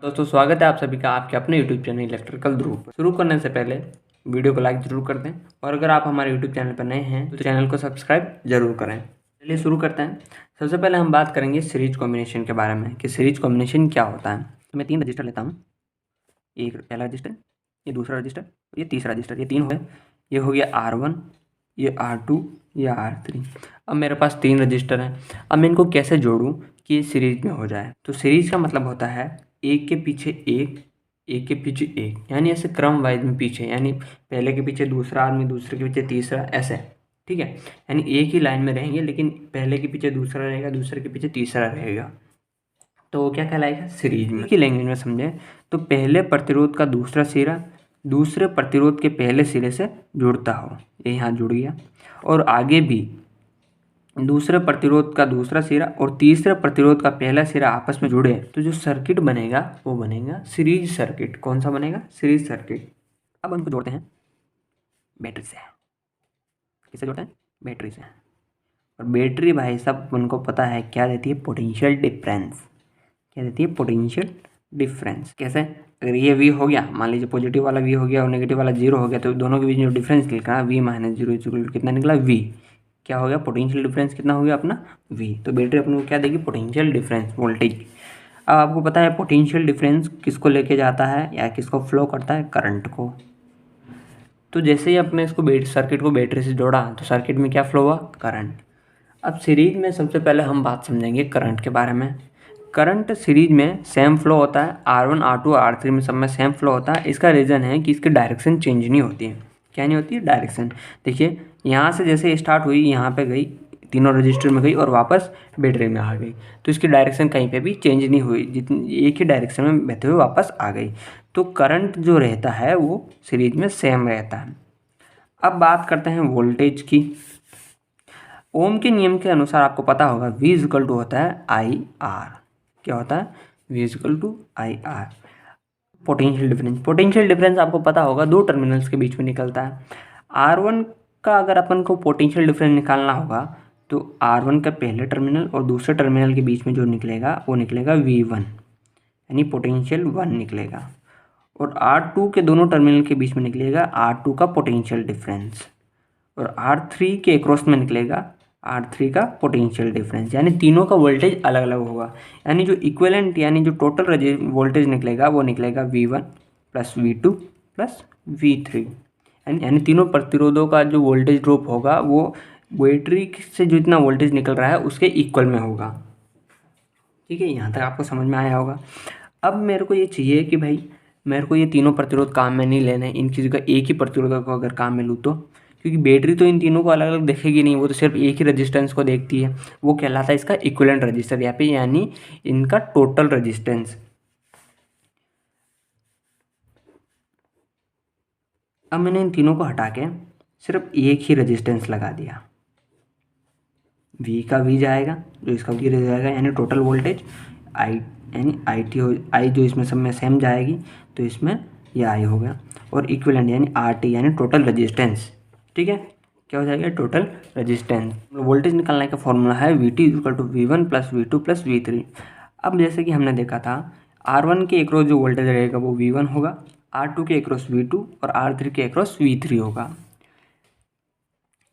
दोस्तों स्वागत है आप सभी का आपके अपने YouTube चैनल इलेक्ट्रिकल ध्रुव पर। शुरू करने से पहले वीडियो को लाइक जरूर कर दें और अगर आप हमारे YouTube चैनल पर नए हैं तो चैनल को सब्सक्राइब जरूर करें। चलिए शुरू करते हैं। सबसे पहले हम बात करेंगे सीरीज कॉम्बिनेशन के बारे में कि सीरीज कॉम्बिनेशन क्या होता है। तो मैं 3 रजिस्टर लेता हूँ, एक पहला रजिस्टर, ये दूसरा रजिस्टर, ये तीसरा रजिस्टर, ये 3 हो गए। ये हो गया R1, ये R2, ये R3। अब मेरे पास 3 रजिस्टर हैं। अब मैं इनको कैसे जोड़ूँ कि ये सीरीज में हो जाए। तो सीरीज का मतलब होता है एक के पीछे एक, एक के पीछे एक, यानी ऐसे क्रम वाइज में पीछे, यानी पहले के पीछे दूसरा आदमी, दूसरे के पीछे तीसरा, ऐसे। ठीक है, यानी एक ही लाइन में रहेंगे लेकिन पहले के पीछे दूसरा रहेगा, दूसरे के पीछे तीसरा रहेगा। तो वो क्या कहलाएगा, सीरीज में। की लैंग्वेज में समझें तो पहले प्रतिरोध का दूसरा सिरा दूसरे प्रतिरोध के पहले सिरे से जुड़ता हो, ये यहाँ जुड़ गया। और आगे भी दूसरे प्रतिरोध का दूसरा सिरा और तीसरे प्रतिरोध का पहला सिरा आपस में जुड़े तो जो सर्किट बनेगा वो बनेगा सीरीज सर्किट। कौन सा बनेगा, सीरीज सर्किट। अब उनको जोड़ते हैं बैटरी से। किससे जोड़ते हैं, बैटरी से। और बैटरी भाई साहब उनको पता है क्या देती है, पोटेंशियल डिफरेंस। क्या देती है, पोटेंशियल डिफरेंस। कैसे, अगर ये V हो गया, मान लीजिए पॉजिटिव वाला V हो गया और नेगेटिव वाला 0 हो गया, तो दोनों के बीच जो डिफरेंस निकला V माइनस 0 कितना निकला, V। क्या हो गया, पोटेंशियल डिफरेंस कितना हो गया अपना, V। तो बैटरी अपने को क्या देगी, पोटेंशियल डिफरेंस, वोल्टेज। अब आपको पता है पोटेंशियल डिफरेंस किसको लेके जाता है या किसको फ्लो करता है, करंट को। तो जैसे ही अपने इसको सर्किट को बैटरी से जोड़ा तो सर्किट में क्या फ्लो हुआ, करंट। अब सीरीज में सबसे पहले हम बात समझेंगे करंट के बारे में। करंट सीरीज में सेम फ्लो होता है, R1, R2, R3 में सब में सेम फ्लो होता है। इसका रीज़न है कि इसकी डायरेक्शन चेंज नहीं होती है। क्या नहीं होती है, डायरेक्शन। देखिए यहाँ से जैसे स्टार्ट हुई, यहाँ पे गई, तीनों रजिस्टर में गई और वापस बैटरी में आ गई, तो इसकी डायरेक्शन कहीं पे भी चेंज नहीं हुई, जितनी एक ही डायरेक्शन में बहते हुए वापस आ गई। तो करंट जो रहता है वो सीरीज में सेम रहता है। अब बात करते हैं वोल्टेज की। ओम के नियम के अनुसार आपको पता होगा V इक्वल टू होता है IR। क्या होता है, V equal to IR। Potential difference, potential difference आपको पता होगा दो टर्मिनल्स के बीच में निकलता है। R1 का अगर अपन को पोटेंशियल डिफरेंस निकालना होगा तो R1 का पहले टर्मिनल और दूसरे टर्मिनल के बीच में जो निकलेगा वो निकलेगा V1, यानी पोटेंशियल 1 निकलेगा। और R2 के दोनों टर्मिनल के बीच में निकलेगा R2 का पोटेंशियल डिफरेंस। और R3 के अक्रॉस में निकलेगा R3 का पोटेंशियल डिफरेंस, यानी तीनों का वोल्टेज अलग अलग होगा। यानी जो इक्विवेलेंट यानी जो टोटल वोल्टेज निकलेगा वो निकलेगा V1 plus V2 plus V3। यानी तीनों प्रतिरोधों का जो वोल्टेज ड्रॉप होगा वो बैटरी से जो इतना वोल्टेज निकल रहा है उसके इक्वल में होगा। ठीक है, यहाँ तक आपको समझ में आया होगा। अब मेरे को ये चाहिए कि भाई मेरे को ये तीनों प्रतिरोध काम में नहीं लेने, इनकी जगह एक ही प्रतिरोध को अगर काम में लूँ तो, क्योंकि बैटरी तो इन तीनों को अलग अलग देखेगी नहीं, वो तो सिर्फ एक ही रजिस्टेंस को देखती है। वो कहलाता है इसका इक्विवेलेंट रजिस्टर यहाँ पे, यानी इनका टोटल रजिस्टेंस। अब मैंने इन तीनों को हटा के सिर्फ एक ही रजिस्टेंस लगा दिया। V का V जाएगा, जो इसका V रह जाएगा, यानी टोटल वोल्टेज I, यानी I जो इसमें सब में सेम जाएगी तो इसमें यह I हो गया। और इक्विवेलेंट यानी RT यानी टोटल रजिस्टेंस। ठीक है, क्या हो जाएगा, टोटल रजिस्टेंस। वोल्टेज निकालने का फॉर्मूला है VT equal to V1 plus V2 plus V3। अब जैसे कि हमने देखा था R1 के अक्रॉस जो वोल्टेज रहेगा वो V1 होगा, R2 के अक्रॉस V2 और R3 के अक्रॉस V3 होगा।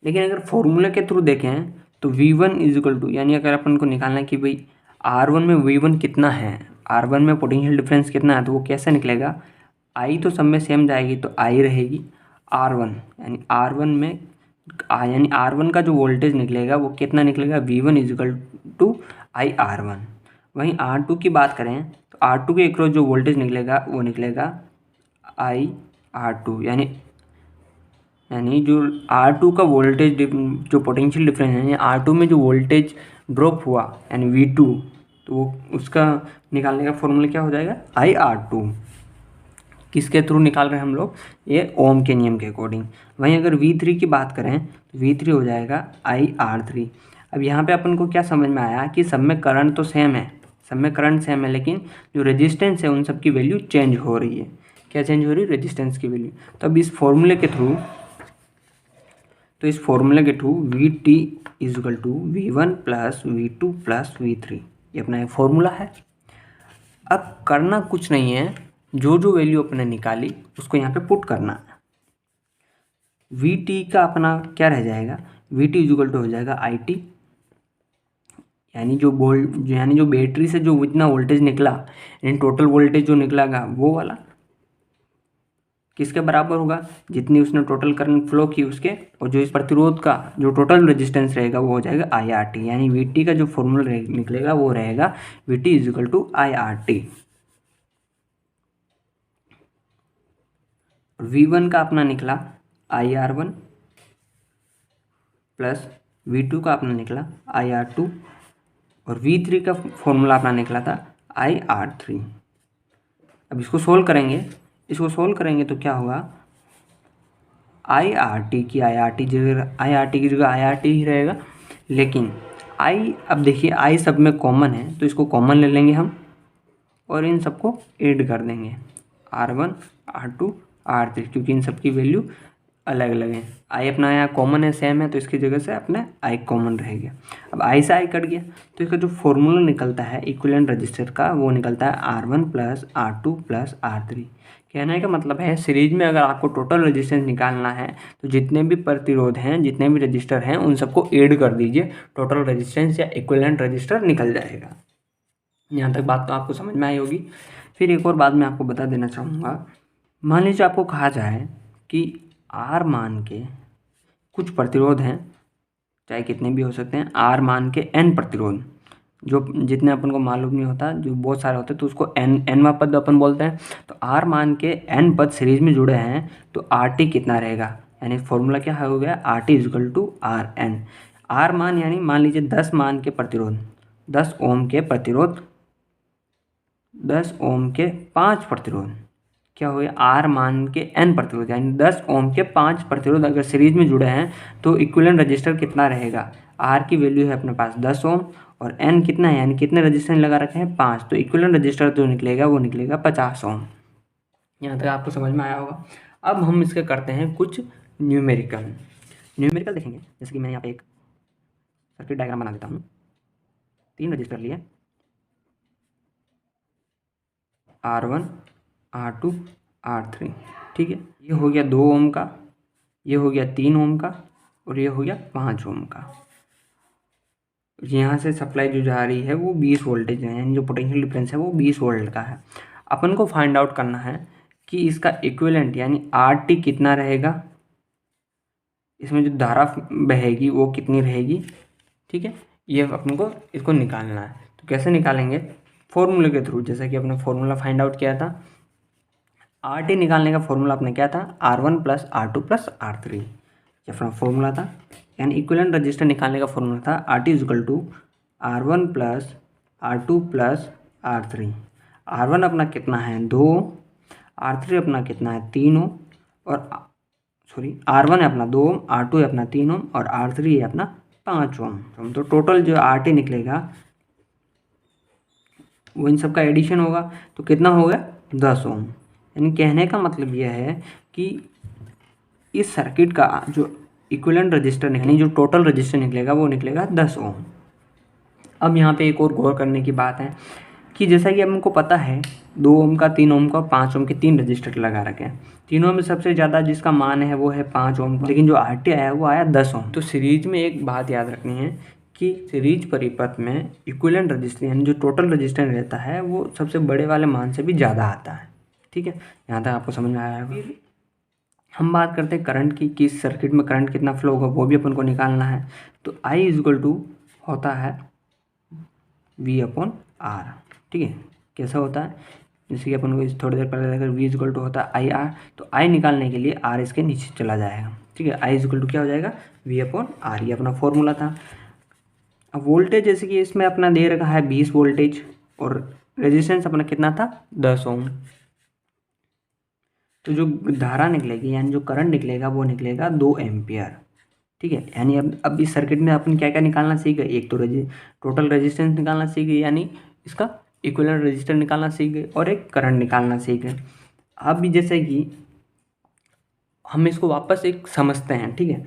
लेकिन अगर फॉर्मूले के थ्रू देखें तो V1 इज इक्वल टू, यानी अगर अपन को निकालना है कि भाई R1 में V1 कितना है, R1 में पोटेंशियल डिफरेंस कितना है, तो वो कैसे निकलेगा, I तो सब में सेम जाएगी तो I रहेगी, R1 यानी R1 में यानी R1 का जो वोल्टेज निकलेगा वो कितना निकलेगा, V1 is equal to IR1। वहीं R2 की बात करें तो R2 के अक्रॉस जो वोल्टेज निकलेगा वो निकलेगा IR2, यानी जो R2 का वोल्टेज जो पोटेंशियल डिफरेंस है, यानी R2 में जो वोल्टेज ड्रॉप हुआ यानी V2, तो वो उसका निकालने का फॉर्मूला क्या हो जाएगा, IR2। किसके थ्रू निकाल रहे हैं हम लोग, ये ओम के नियम के अकॉर्डिंग। वहीं अगर V3 की बात करें तो V3 हो जाएगा IR3। अब यहाँ पे अपन को क्या समझ में आया कि सब में करंट तो सेम है, सब में करंट सेम है, लेकिन जो रेजिस्टेंस है उन सब की वैल्यू चेंज हो रही है। क्या चेंज हो रही है, रेजिस्टेंस की वैल्यू। तो अब इस फॉर्मूले के through VT is equal to V1 plus V2 plus V3, ये अपना एक फॉर्मूला है। अब करना कुछ नहीं है, जो जो वैल्यू अपने निकाली उसको यहाँ पे पुट करना है। वी टी का अपना क्या रह जाएगा, वी टी इक्वल टू हो जाएगा आई टी, यानी जो बैटरी से जो इतना वोल्टेज निकला, यानी टोटल वोल्टेज जो निकलागा वो वाला किसके बराबर होगा, जितनी उसने टोटल करंट फ्लो की उसके, और जो इस प्रतिरोध का जो टोटल रेजिस्टेंस रहेगा वो हो जाएगा आई आर टी, यानी वी टी का जो फॉर्मूला निकलेगा वो रहेगा V T is equal to I R T. V one का अपना निकला I R one plus V two का अपना निकला आई आर टू, और वी थ्री का फॉर्मूला अपना निकला था आई आर थ्री। अब इसको सोल्व करेंगे तो क्या होगा, आई आर टी की आई आर टी जगह आई आर टी की जगह आई आर टी ही रहेगा, लेकिन आई, अब देखिए आई सब में कॉमन है तो इसको कॉमन ले लेंगे हम और इन सबको ऐड कर देंगे, R one R two R three, क्योंकि इन सब की वैल्यू अलग अलग है। आई अपना यहाँ कॉमन है, सेम है, तो इसकी जगह से अपने आई कॉमन रहेगा। अब आई से आई कट गया तो इसका जो फॉर्मूला निकलता है इक्विवेलेंट रजिस्टर का वो निकलता है R one plus R two plus R three. कहने का मतलब है सीरीज में अगर आपको टोटल रेजिस्टेंस निकालना है तो जितने भी प्रतिरोध हैं, जितने भी रजिस्टर हैं, उन सबको ऐड कर दीजिए, टोटल रेजिस्टेंस या इक्विवेलेंट रजिस्टर निकल जाएगा। यहाँ तक बात तो आपको समझ में आई होगी। फिर एक और बात मैं आपको बता देना चाहूँगा, मान लीजिए आपको कहा जाए कि आर मान के कुछ प्रतिरोध हैं, चाहे कितने भी हो सकते हैं, आर मान के एन प्रतिरोध, जो जितने अपन को मालूम नहीं होता, जो बहुत सारे होते हैं तो उसको एनवा पद अपन बोलते हैं। तो आर मान के एन पद सीरीज में जुड़े हैं तो आर टी कितना रहेगा, यानी फॉर्मूला क्या हो गया, R T equal to R N. R मान यानी मान लीजिए 10 मान के प्रतिरोध, 10 ओम के प्रतिरोध, 10 ओम के 5 प्रतिरोध, क्या हो गया, आर मान के एन प्रतिरोध, यानी 10 ओम के 5 प्रतिरोध अगर सीरीज में जुड़े हैं तो इक्विवेलेंट रजिस्टर कितना रहेगा, आर की वैल्यू है अपने पास 10 ओम और एन कितना है, यानी कितने रजिस्टर लगा रखे हैं 5, तो इक्विवेलेंट रजिस्टर जो निकलेगा वो निकलेगा 50 ओम। यहाँ तक आपको समझ में आया होगा। अब हम इसके करते हैं कुछ न्यूमेरिकल देखेंगे। जैसे कि मैं यहाँ पे एक सर्किट डायग्राम बना देता हूँ, 3 रजिस्टर लिए, R1 R2 R3, ठीक है। ये हो गया 2 ओम का, ये हो गया 3 ओम का और ये हो गया 5 ओम का। यहाँ से सप्लाई जो जा रही है वो 20 वोल्टेज है, यानी जो पोटेंशियल डिफरेंस है वो 20 वोल्ट का है। अपन को फाइंड आउट करना है कि इसका इक्विवेलेंट यानी आर टी कितना रहेगा, इसमें जो धारा बहेगी वो कितनी रहेगी, ठीक है। ये अपन को इसको निकालना है। तो कैसे निकालेंगे, फॉर्मूले के थ्रू, जैसा कि अपने फॉर्मूला फाइंड आउट किया था। आर टी निकालने का फॉर्मूला अपने क्या था, R one plus R two plus R three, ये अपना फॉर्मूला था। यानी इक्विवेलेंट रजिस्टर निकालने का फॉर्मूला था R T equal to R one plus R two plus R three. R one अपना कितना है 2, आर थ्री अपना कितना है 3 ओम, और सॉरी आर वन है अपना 2 ओम, आर टू है अपना 3 ओम और आर थ्री है अपना 5 ओम। तो टोटल जो आर टी निकलेगा वो इन सब का एडिशन होगा तो कितना होगा 10 ओम। यानी कहने का मतलब यह है कि इस सर्किट का जो इक्विवेलेंट रजिस्टर यानी जो टोटल रजिस्टर निकलेगा वो निकलेगा 10 ओम। अब यहाँ पे एक और गौर करने की बात है कि जैसा कि हमको पता है 2 ओम का, 3 ओम का, 5 ओम के 3 रजिस्टर लगा रखे हैं। तीनों में सबसे ज़्यादा जिसका मान है वो है 5 ओम, लेकिन जो आर टी आया वो आया 10 ओम। तो सीरीज में एक बात याद रखनी है कि सीरीज परिपथ में इक्विवेलेंट रजिस्टर यानी जो टोटल रजिस्टर रहता है वो सबसे बड़े वाले मान से भी ज़्यादा आता है, ठीक है। यहाँ तक आपको समझ में आया होगा। हम बात करते हैं करंट की, कि सर्किट में करंट कितना फ्लो होगा वो भी अपन को निकालना है। तो आई इक्वल टू होता है वी अपॉन आर, ठीक है। कैसा होता है, जैसे कि अपन को थोड़ी देर पहले देखा वी इक्वल टू होता है आई आर, तो आई निकालने के लिए आर इसके नीचे चला जाएगा, ठीक है। आई इक्वल टू क्या हो जाएगा वी अपॉन आर, ये अपना फॉर्मूला था। अब वोल्टेज जैसे कि इसमें अपना दे रखा है 20 वोल्टेज और रेजिस्टेंस अपना कितना था 10 ओम। तो जो धारा निकलेगी यानी जो करंट निकलेगा वो निकलेगा 2 एम्पियर, ठीक है। यानी अब इस सर्किट में अपन क्या क्या निकालना सीख गए, एक तो टोटल रेजिस्टेंस निकालना सीख गए, यानी इसका इक्विवेलेंट रजिस्टर निकालना सीख गए, और एक करंट निकालना सीख गए। अब भी जैसे कि हम इसको वापस एक समझते हैं, ठीक है,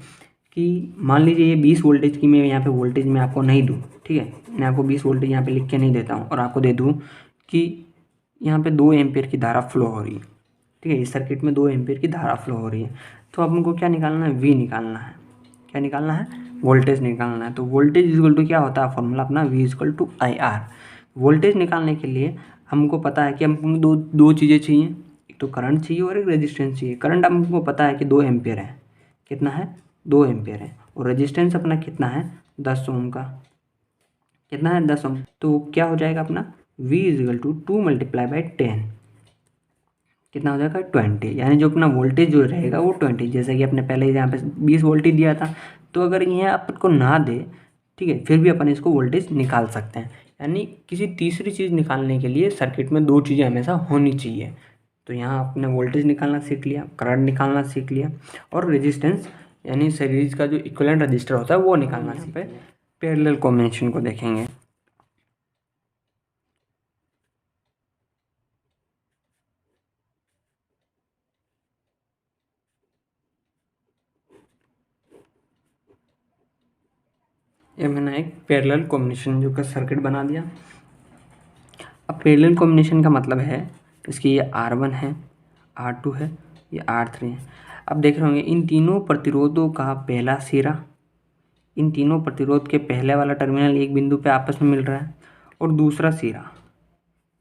कि मान लीजिए ये 20 वोल्टेज की मैं यहाँ पे वोल्टेज मैं आपको नहीं दूँ, ठीक है। मैं आपको 20 वोल्टेज यहाँ पे लिख के नहीं देता हूँ और आपको दे दूँ कि यहाँ पे 2 एम्पियर की धारा फ्लो हो रही है, ठीक है, इस सर्किट में 2 एम्पियर की धारा फ्लो हो रही है। तो अपन को क्या निकालना है, वी निकालना है। क्या निकालना है, वोल्टेज निकालना है। तो वोल्टेज इक्वल टू क्या होता है, फॉर्मूला अपना V equal to I R. Voltage निकालने के लिए हमको पता है कि हमको दो चीज़ें चाहिए, एक तो करंट चाहिए और एक रेजिस्टेंस चाहिए। करंट हमको पता है कि 2 एम्पियर है, कितना है, 2 एम्पियर है, और रेजिस्टेंस अपना कितना है, 10 ओम का, कितना है, 10 ओम। तो क्या हो जाएगा अपना, V equal to 2 multiply by 10, कितना हो जाएगा, 20। यानी जो अपना वोल्टेज जो रहेगा वो 20, जैसे कि अपने पहले यहाँ पे 20 वोल्टेज दिया था। तो अगर यह अपन को ना दे, ठीक है, फिर भी अपन इसको वोल्टेज निकाल सकते हैं। यानी किसी तीसरी चीज़ निकालने के लिए सर्किट में 2 चीज़ें हमेशा होनी चाहिए। तो यहाँ आपने वोल्टेज निकालना सीख लिया, करंट निकालना सीख लिया, और रेजिस्टेंस यानी सीरीज का जो इक्विवेलेंट रजिस्टर होता है वो निकालना सीख लिया। पैरेलल कॉम्बिनेशन को देखेंगे। ये मैंने एक पैरेलल कॉम्बिनेशन जो का सर्किट बना दिया। अब पैरेलल कॉम्बिनेशन का मतलब है इसकी ये R1 है, R2 है, ये R3 है। अब देख रहे होंगे इन तीनों प्रतिरोधों का पहला सिरा इन तीनों प्रतिरोध के पहले वाला टर्मिनल एक बिंदु पे आपस में मिल रहा है, और दूसरा सिरा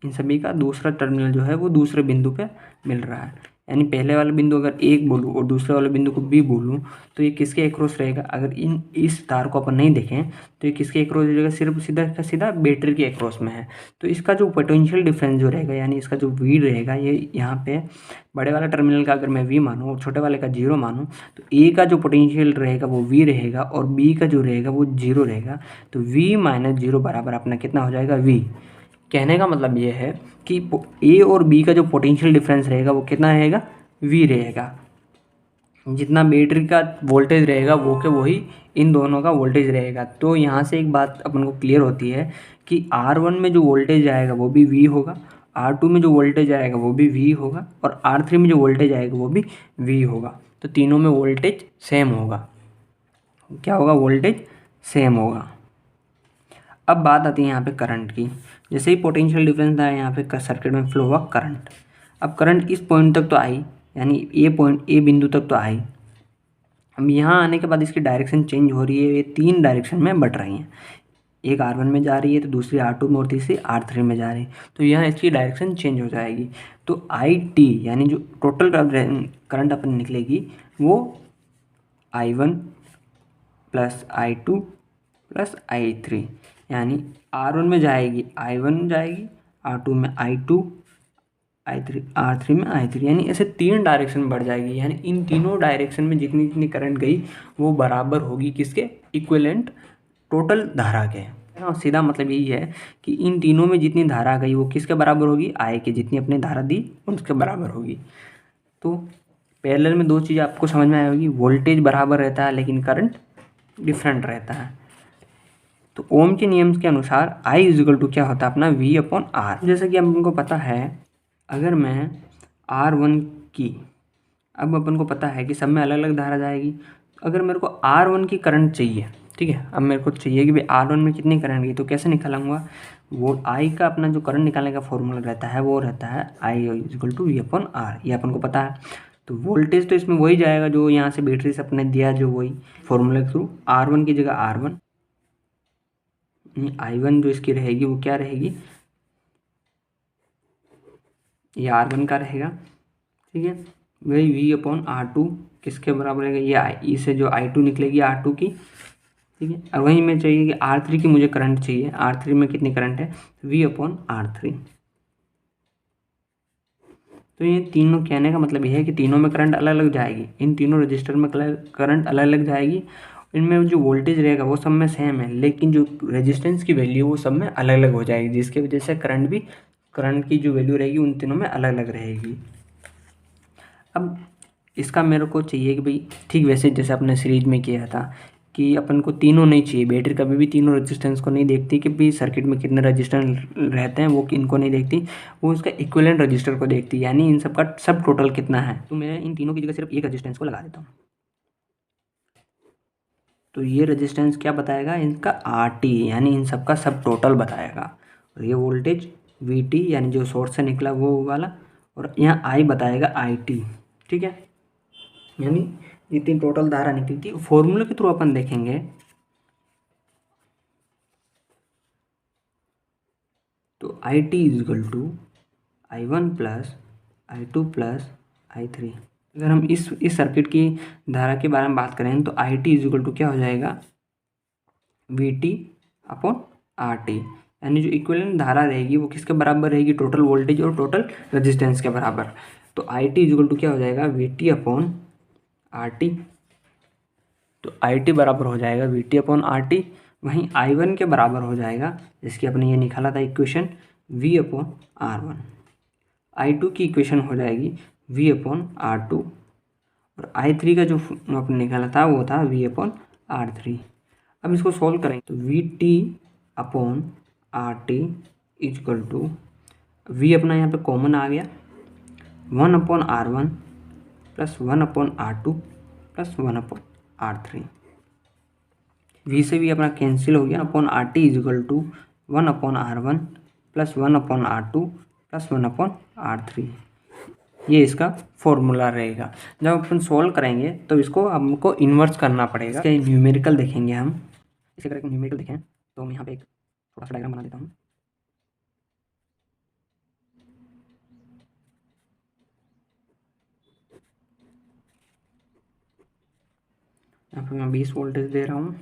इन सभी का दूसरा टर्मिनल जो है वो दूसरे बिंदु पे मिल रहा है। यानी पहले वाला बिंदु अगर एक बोलूँ और दूसरे वाले बिंदु को बी बोलूँ तो ये किसके एक्रॉस रहेगा, अगर इस तार को अपन नहीं देखें तो ये किसके एक्रॉस रहेगा, सिर्फ सीधा का सीधा बैटरी के एक्रॉस में है। तो इसका जो पोटेंशियल डिफरेंस जो रहेगा, यानी इसका जो वी रहेगा, ये यहाँ पे बड़े वाला टर्मिनल का अगर मैं वी मानूँ और छोटे वाले का जीरो मानूँ, तो ए का जो पोटेंशियल रहेगा वो वी रहेगा और बी का जो रहेगा वो जीरो रहेगा। तो वी माइनस जीरो बराबर अपना कितना हो जाएगा, वी। कहने का मतलब ये है कि ए और बी का जो पोटेंशियल डिफरेंस रहेगा वो कितना रहेगा, वी रहेगा। जितना बैटरी का वोल्टेज रहेगा वो के वही इन दोनों का वोल्टेज रहेगा। तो यहाँ से एक बात अपन को क्लियर होती है कि R1 में जो वोल्टेज आएगा वो भी V होगा, R2 में जो वोल्टेज आएगा वो भी V होगा, और R3 में जो वोल्टेज आएगा वो भी V होगा। तो तीनों में वोल्टेज सेम होगा। क्या होगा, वोल्टेज सेम होगा। अब बात आती है यहाँ पे करंट की। जैसे ही पोटेंशियल डिफरेंस था यहाँ पे सर्किट में फ्लो हुआ करंट। अब करंट इस पॉइंट तक तो आई, यानी ए बिंदु तक तो आई। अब यहाँ आने के बाद इसकी डायरेक्शन चेंज हो रही है, ये 3 डायरेक्शन में बढ़ रही हैं। एक R1 में जा रही है, तो दूसरी R2 में और तीसरी R3 में जा रही है। तो यहाँ इसकी डायरेक्शन चेंज हो जाएगी। तो IT यानी जो टोटल करंट अपन निकलेगी वो I1 प्लस I2 प्लस I3, यानी R1 में जाएगी I1 जाएगी, R2 में I2, R3 में I3, यानी ऐसे 3 डायरेक्शन में बढ़ जाएगी। यानी इन तीनों डायरेक्शन में जितनी जितनी करंट गई वो बराबर होगी किसके, इक्विवेलेंट टोटल धारा के। और सीधा मतलब यही है कि इन तीनों में जितनी धारा गई वो किसके बराबर होगी, I के, जितनी अपने धारा दी उसके बराबर होगी। तो पैरेलल में 2 चीज़ आपको समझ में आई होगी, वोल्टेज बराबर रहता है लेकिन करंट डिफरेंट रहता है। तो ओम के नियम के अनुसार I इजिकल टू क्या होता है अपना V अपॉन R। जैसे कि हमको पता है अगर मैं R1 की, अब अपन को पता है कि सब में अलग अलग धारा जाएगी। अगर मेरे को R1 की करंट चाहिए, ठीक है, अब मेरे को चाहिए कि भाई R1 में कितनी करंट गई, तो कैसे निकालूंगा, वो I का अपना जो करंट निकालने का फॉर्मूला रहता है वो रहता है I equal to V upon R, ये अपन को पता है। तो वोल्टेज तो इसमें वही जाएगा जो यहाँ से बैटरी से अपने दिया, जो वही फॉर्मूले के थ्रू R1 की जगह R1, I1 जो इसकी रहेगी वो क्या रहेगी, ये R1 का रहेगा, ठीक है। वही V अपॉन R2 किसके बराबर रहेगा, ये I से जो I2 निकलेगी R2 की, ठीक है। और वहीं में चाहिए कि R3 की मुझे करंट चाहिए, R3 में कितनी करंट है, V अपॉन R3। तो ये तीनों, कहने का मतलब ये है कि तीनों में करंट अलग अलग जाएगी, इन तीनों रजिस्टर में करंट अलग अलग जाएगी। इनमें जो वोल्टेज रहेगा वो सब में सेम है, लेकिन जो रेजिस्टेंस की वैल्यू वो सब में अलग अलग हो जाएगी, जिसकी वजह से करंट की जो वैल्यू रहेगी उन तीनों में अलग अलग रहेगी। अब इसका मेरे को चाहिए कि भाई ठीक वैसे जैसे अपने सीरीज में किया था कि अपन को तीनों नहीं चाहिए, बैटरी कभी भी तीनों रेजिस्टेंस को नहीं देखती कि भाई सर्किट में कितने रेजिस्टेंस रहते हैं, वो इनको नहीं देखती, वो उसका इक्विवेलेंट रजिस्टर को देखती है, यानी इन सब का सब टोटल कितना है। तो मैं इन तीनों की जगह सिर्फ एक रेजिस्टेंस को लगा देता हूँ। तो ये रेजिस्टेंस क्या बताएगा, इनका RT, यानी इन सब का सब टोटल बताएगा। और ये वोल्टेज VT यानी जो सोर्स से निकला वो वाला, और यहाँ I बताएगा IT। ठीक है, यानी जितनी टोटल धारा निकली थी फॉर्मूले के थ्रू अपन देखेंगे। तो IT is equal to I1 प्लस I2 प्लस I3। अगर हम इस सर्किट की धारा के बारे में बात करें तो IT इज इक्वल टू क्या हो जाएगा, VT अपॉन RT, यानी जो इक्विवेलेंट धारा रहेगी वो किसके बराबर रहेगी, टोटल वोल्टेज और टोटल रेजिस्टेंस के बराबर। तो IT इज इक्वल टू क्या हो जाएगा, VT अपॉन RT। तो IT बराबर हो जाएगा VT अपॉन RT। वहीं I1 के बराबर हो जाएगा, जिसकी अपने ये निकाला था equation, V upon R1। I2 की इक्वेशन हो जाएगी V अपॉन R2, और I3 का जो आपने निकाला था वो था V अपॉन R3। अब इसको सॉल्व करेंगे तो VT upon RT is equal to, V अपना यहाँ पे कॉमन आ गया, 1 upon R1 plus 1 upon R2 plus 1 upon R3। V से भी अपना कैंसिल हो गया, upon RT is equal to 1 upon R1 plus 1 upon R2 plus 1 upon R3। ये इसका फॉर्मूला रहेगा। जब अपन सॉल्व करेंगे तो इसको हमको इन्वर्स करना पड़ेगा। इसके न्यूमेरिकल देखेंगे हम, इसी तरह के न्यूमेरिकल देखें तो मैं यहाँ पे एक थोड़ा सा डायग्राम बना देता हूँ। यहाँ पे मैं 20 वोल्टेज दे रहा हूँ,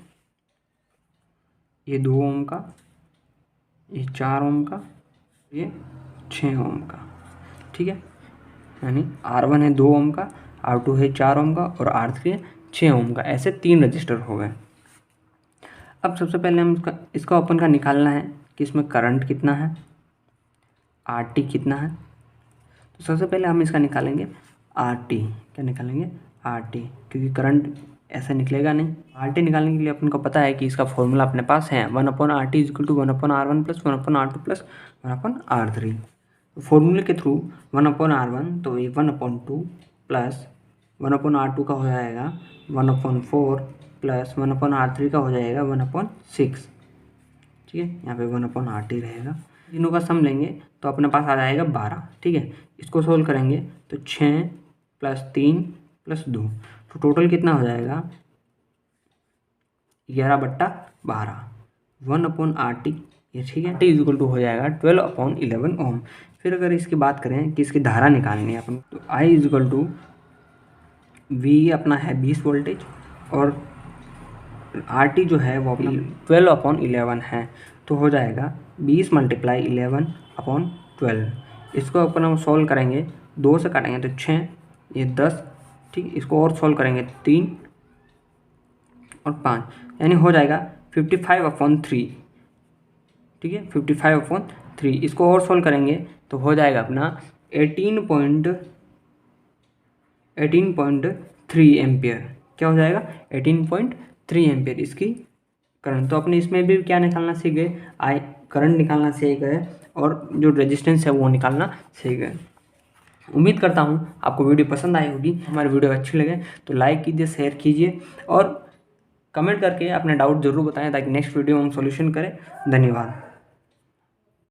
ये 2 ओम का, ये 4 ओम का, ये 6 ओम का। ठीक है, यानी R1 है 2 ओम का, R2 है 4 ओम का और R3 है 6 ओम का। ऐसे 3 रजिस्टर हो गए। अब सबसे पहले हम इसका ओपन का निकालना है कि इसमें करंट कितना है, RT कितना है। तो सबसे पहले हम इसका निकालेंगे RT। क्या निकालेंगे, RT, क्योंकि करंट ऐसा निकलेगा नहीं। RT निकालने के लिए अपन को पता है कि इसका फॉर्मूला अपने पास है, 1 upon RT is equal to 1 upon R1 plus 1 upon R2 plus 1 upon R3। फॉर्मूले के थ्रू 1 अपॉन R1 तो ये 1 अपॉन 2 प्लस 1 अपॉन R2 का हो जाएगा 1 अपॉन 4 प्लस 1 अपॉन R3 का हो जाएगा 1 अपॉन 6। ठीक है, यहाँ पे 1 अपॉन RT रहेगा। तीनों का सम लेंगे तो अपने पास आ जाएगा 12। ठीक है, इसको सोल्व करेंगे तो 6 प्लस 3 प्लस 2, तो टोटल कितना हो जाएगा 11/12, 1 अपॉन RT। ये ठीक है, T इज इक्वल टू हो जाएगा 12 अपॉन 11 ओम। फिर अगर इसकी बात करें कि इसकी धारा निकालनी है अपन, तो I is equal to V अपना है 20 वोल्टेज और RT जो है वो 12 अपॉन 11 है, तो हो जाएगा 20 मल्टीप्लाई 11 अपॉन 12। इसको अपन हम सॉल्व करेंगे, 2 से काटेंगे तो 6, ये 10। ठीक, इसको और सॉल्व करेंगे 3 और 5, यानी हो जाएगा 55 अपॉन 3। ठीक है, 55 अपॉन 3। इसको और सॉल्व करेंगे तो हो जाएगा अपना 18.3 एम्पियर। क्या हो जाएगा 18.3 एम्पियर इसकी करंट। तो अपने इसमें भी क्या निकालना सीख गए, करंट निकालना सीख गए और जो रेजिस्टेंस है वो निकालना सीख गए। उम्मीद करता हूँ आपको वीडियो पसंद आई होगी। हमारी वीडियो अच्छी लगे तो लाइक कीजिए, शेयर कीजिए और कमेंट करके अपने डाउट ज़रूर बताएं ताकि नेक्स्ट वीडियो हम सॉल्यूशन करें। धन्यवाद।